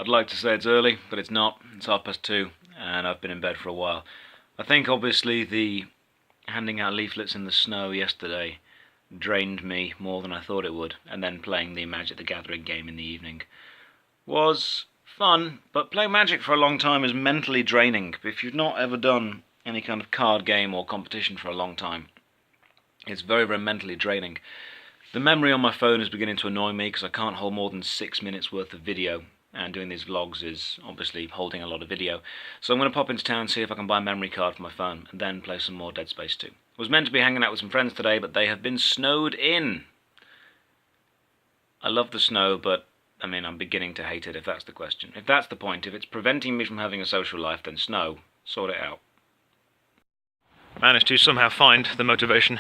I'd like to say it's early, but it's not. It's 2:30, and I've been in bed for a while. I think obviously the handing out leaflets in the snow yesterday drained me more than I thought it would, and then playing the Magic the Gathering game in the evening was fun, but playing Magic for a long time is mentally draining. If you've not ever done any kind of card game or competition for a long time, it's very, very mentally draining. The memory on my phone is beginning to annoy me because I can't hold more than 6 minutes worth of video, and doing these vlogs is obviously holding a lot of video. So I'm going to pop into town and see if I can buy a memory card for my phone, and then play some more Dead Space 2. I was meant to be hanging out with some friends today, but they have been snowed in. I love the snow, but I mean, I'm beginning to hate it, if that's the question. If that's the point, if it's preventing me from having a social life, then snow, sort it out. Managed to somehow find the motivation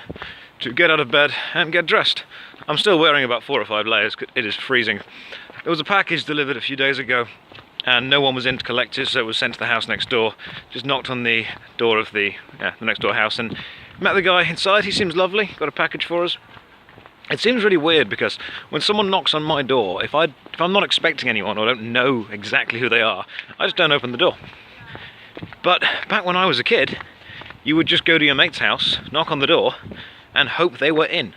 to get out of bed and get dressed. I'm still wearing about 4 or 5 layers. It is freezing. There was a package delivered a few days ago and no one was in to collect it, so it was sent to the house next door. Just knocked on the door of the next door house and met the guy inside. He seems lovely, got a package for us. It seems really weird because when someone knocks on my door, if I'm not expecting anyone or don't know exactly who they are, I just don't open the door. But back when I was a kid, you would just go to your mate's house, knock on the door, and hope they were in,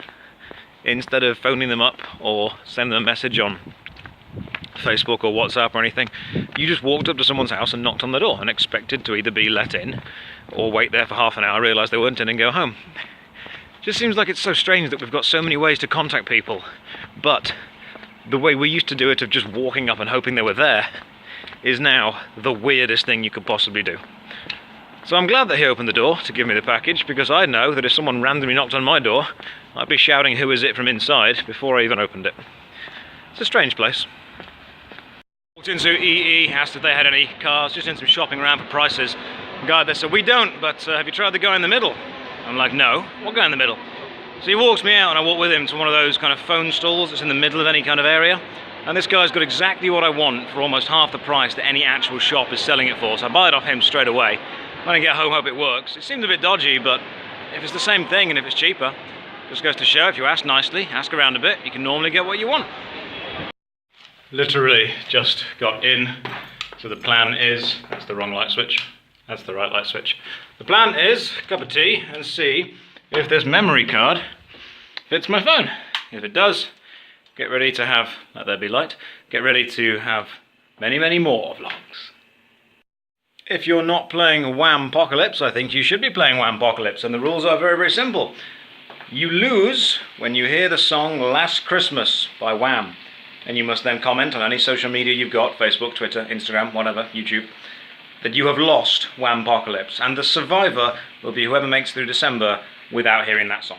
instead of phoning them up or sending them a message on Facebook or WhatsApp or anything. You just walked up to someone's house and knocked on the door and expected to either be let in or wait there for half an hour, realise they weren't in and go home. Just seems like it's so strange that we've got so many ways to contact people, but the way we used to do it of just walking up and hoping they were there is now the weirdest thing you could possibly do. So I'm glad that he opened the door to give me the package, because I know that if someone randomly knocked on my door, I'd be shouting "who is it" from inside before I even opened it. It's a strange place. Walked into EE, asked if they had any cars, just in some shopping around for prices. The guy there said, "We don't, but have you tried the guy in the middle?" I'm like, "No, what guy in the middle?" So he walks me out and I walk with him to one of those kind of phone stalls that's in the middle of any kind of area. And this guy's got exactly what I want for almost half the price that any actual shop is selling it for. So I buy it off him straight away. When I get home, hope it works. It seems a bit dodgy, but if it's the same thing and if it's cheaper, just goes to show if you ask nicely, ask around a bit, you can normally get what you want. Literally just got in. So the plan is, that's the wrong light switch. That's the right light switch. The plan is cup of tea and see if this memory card fits my phone. If it does, get ready to have, let there be light, get ready to have many, many more vlogs. If you're not playing Wham-Pocalypse, I think you should be playing Wham-Pocalypse, and the rules are very, very simple. You lose when you hear the song Last Christmas by Wham, and you must then comment on any social media you've got, Facebook, Twitter, Instagram, whatever, YouTube, that you have lost Wham-Pocalypse, and the survivor will be whoever makes it through December without hearing that song.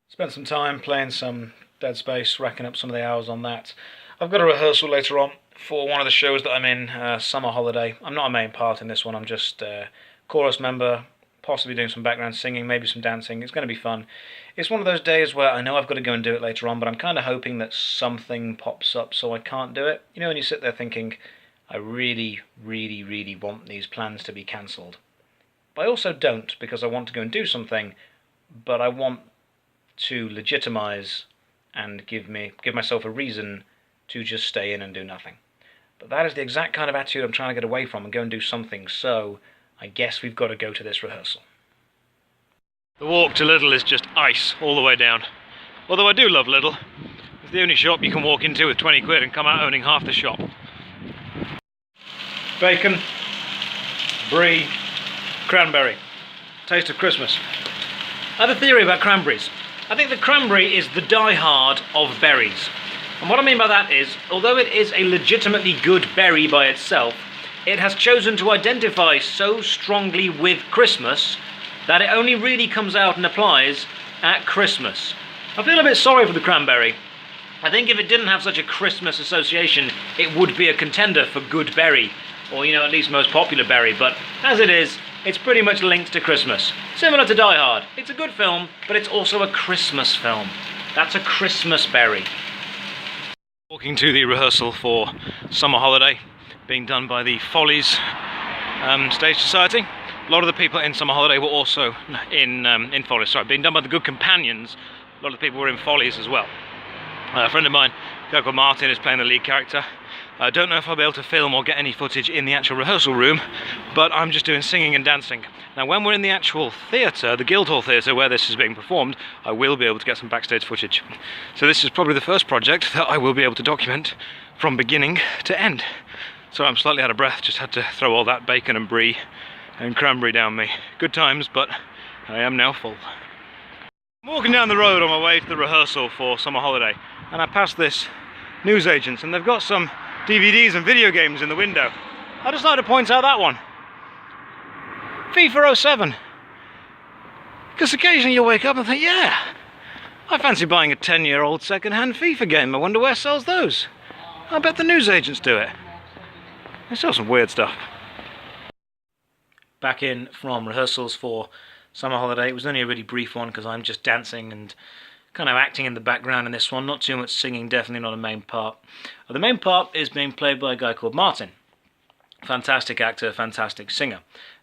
Spent some time playing some Dead Space, racking up some of the hours on that. I've got a rehearsal later on for one of the shows that I'm in, Summer Holiday. I'm not a main part in this one, I'm just a chorus member, possibly doing some background singing, maybe some dancing. It's going to be fun. It's one of those days where I know I've got to go and do it later on, but I'm kind of hoping that something pops up so I can't do it. You know when you sit there thinking, I really, really, really want these plans to be cancelled. But I also don't, because I want to go and do something, but I want to legitimise and give myself a reason to just stay in and do nothing. But that is the exact kind of attitude I'm trying to get away from and go and do something, so I guess we've got to go to this rehearsal. The walk to Lidl is just ice all the way down. Although I do love Lidl. It's the only shop you can walk into with 20 quid and come out owning half the shop. Bacon, brie, cranberry. Taste of Christmas. I have a theory about cranberries. I think the cranberry is the die-hard of berries. And what I mean by that is, although it is a legitimately good berry by itself, it has chosen to identify so strongly with Christmas that it only really comes out and applies at Christmas. I feel a bit sorry for the cranberry. I think if it didn't have such a Christmas association, it would be a contender for good berry, or at least most popular berry, but as it is, it's pretty much linked to Christmas. Similar to Die Hard. It's a good film, but it's also a Christmas film. That's a Christmas berry. Walking to the rehearsal for Summer Holiday, being done by the Follies Stage Society. A lot of the people in Summer Holiday were also in Follies, sorry, being done by the Good Companions. A lot of the people were in Follies as well. A friend of mine guy called Martin is playing the lead character. I don't know if I'll be able to film or get any footage in the actual rehearsal room, but I'm just doing singing and dancing. Now when we're in the actual theatre, the Guildhall Theatre where this is being performed, I will be able to get some backstage footage. So this is probably the first project that I will be able to document from beginning to end. So I'm slightly out of breath, just had to throw all that bacon and brie and cranberry down me. Good times, but I am now full. I'm walking down the road on my way to the rehearsal for Summer Holiday, and I passed this newsagent's, and they've got some DVDs and video games in the window. I'd just like to point out that one. FIFA 07. Because occasionally you'll wake up and think, yeah, I fancy buying a 10-year-old second-hand FIFA game. I wonder where sells those. I bet the newsagents do it. They sell some weird stuff. Back in from rehearsals for Summer Holiday. It was only a really brief one because I'm just dancing and kind of acting in the background in this one. Not too much singing, definitely not a main part. The main part is being played by a guy called Martin. Fantastic actor, fantastic singer.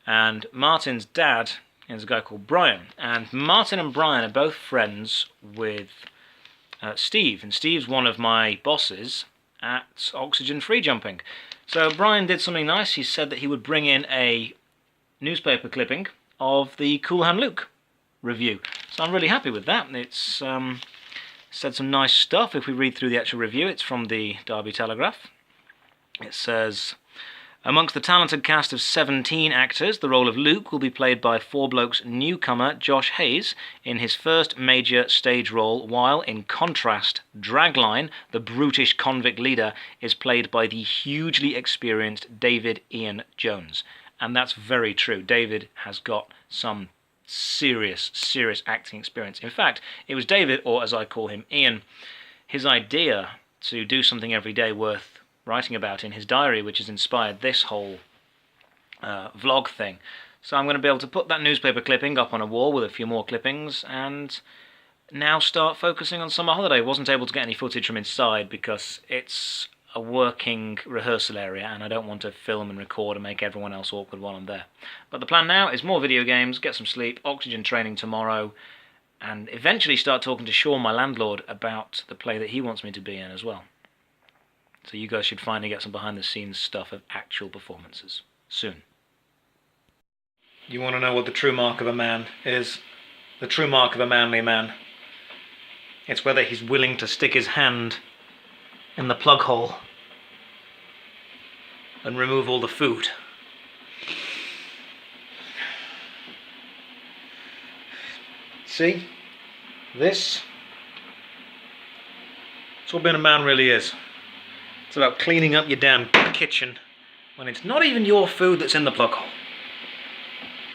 And Martin's dad is a guy called Brian. And Martin and Brian are both friends with Steve. And Steve's one of my bosses at Oxygen Free Jumping. So Brian did something nice. He said that he would bring in a newspaper clipping of the Cool Hand Luke review. So I'm really happy with that. It's said some nice stuff. If we read through the actual review, it's from the Derby Telegraph. It says, amongst the talented cast of 17 actors, the role of Luke will be played by Four Blokes newcomer Josh Hayes in his first major stage role, while, in contrast, Dragline, the brutish convict leader, is played by the hugely experienced David Ian Jones. And that's very true. David has got some serious acting experience. In fact, it was David, or as I call him, Ian, his idea to do something every day worth writing about in his diary, which has inspired this whole vlog thing. So I'm going to be able to put that newspaper clipping up on a wall with a few more clippings and now start focusing on Summer Holiday. Wasn't able to get any footage from inside because it's a working rehearsal area and I don't want to film and record and make everyone else awkward while I'm there. But the plan now is more video games, get some sleep, oxygen training tomorrow, and eventually start talking to Sean, my landlord, about the play that he wants me to be in as well. So you guys should finally get some behind the scenes stuff of actual performances soon. You want to know what the true mark of a man is? The true mark of a manly man. It's whether he's willing to stick his hand in the plug hole and remove all the food. See? This? It's what being a man really is. It's about cleaning up your damn kitchen when it's not even your food that's in the plug hole.